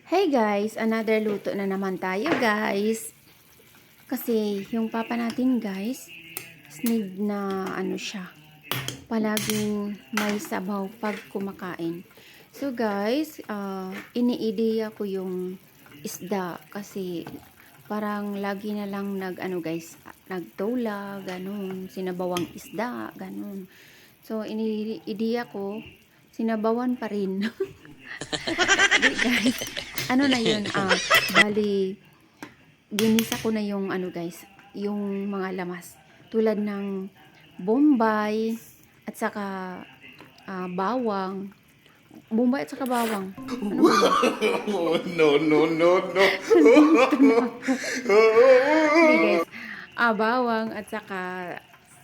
Hey guys, another luto na naman tayo guys. Kasi yung papa natin guys, need na ano siya, palaging may sabaw pag kumakain. So guys, iniideya ko yung isda kasi parang lagi na lang nagtola, ganun, sinabawang isda, ganun. So iniideya ko, sinabawan pa rin. Di guys, ano na yun, bali, ginisa ko na yung ano guys, yung mga lamas. Tulad ng bombay, at saka bawang. Bombay at saka bawang. Ano ba yun? No, no, no, no. Hindi guys, bawang at saka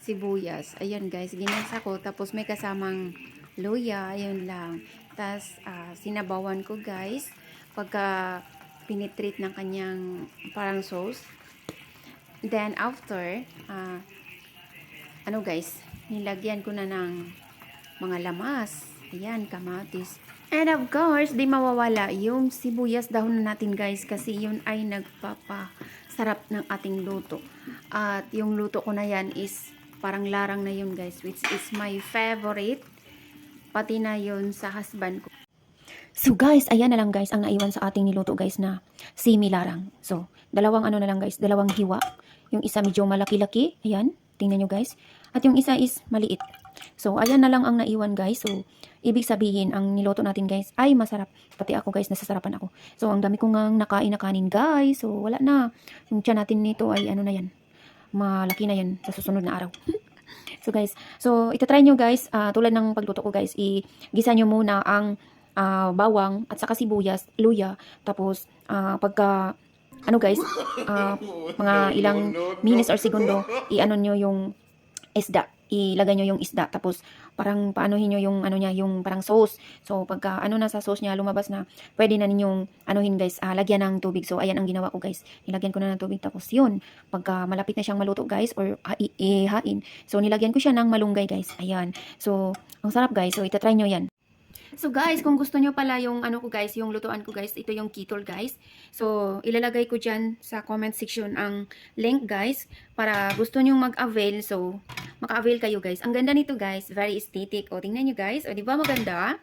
sibuyas. Ayan guys, ginisa ko. Tapos may kasamang luya, ayun lang. Tapos sinabawan ko guys. Pagka pinitreat ng kanyang parang sauce. Then after, ano guys, nilagyan ko na ng mga lamas. Ayan, kamatis. And of course, di mawawala yung sibuyas dahon na natin guys kasi yun ay nagpapasarap ng ating luto. At yung luto ko na yan is parang larang na yun guys, which is my favorite. Pati na yun sa husband ko. So guys, ayan na lang guys ang naiwan sa ating niluto guys na simi-larang. So, dalawang ano na lang guys, dalawang hiwa. Yung isa medyo malaki-laki, ayan, tingnan nyo guys. At yung isa is maliit. So, ayan na lang ang naiwan guys. So, ibig sabihin, ang niluto natin guys ay masarap. Pati ako guys, nasasarapan ako. So, ang dami kong nakain na kanin guys. So, wala na. Yung tiyan natin nito ay ano na yan. Malaki na yan sa susunod na araw. So guys, so itatry nyo guys, tulad ng pagluto ko guys, igisa nyo muna ang bawang at saka sibuyas, luya, tapos pagka ano guys, mga ilang minutes or segundo, i-ano nyo yung isda, ilagay nyo yung isda, tapos parang paanohin nyo yung ano niya, yung parang sauce. So pagka ano na sa sauce niya lumabas na, pwede na ninyong anuhin guys, lagyan ng tubig. So ayan ang ginawa ko guys, nilagyan ko na ng tubig, tapos yun, pagka malapit na siyang maluto guys or ihain, so nilagyan ko siya ng malunggay guys. Ayan, so ang sarap guys, so itatry nyo yan. So guys, kung gusto nyo pala yung ano ko guys, yung lutuan ko guys, ito yung kitol guys. So ilalagay ko dyan sa comment section ang link guys, para gusto nyo mag-avail, so maka-avail kayo guys. Ang ganda nito guys, very aesthetic. O tingnan nyo guys, o di ba maganda?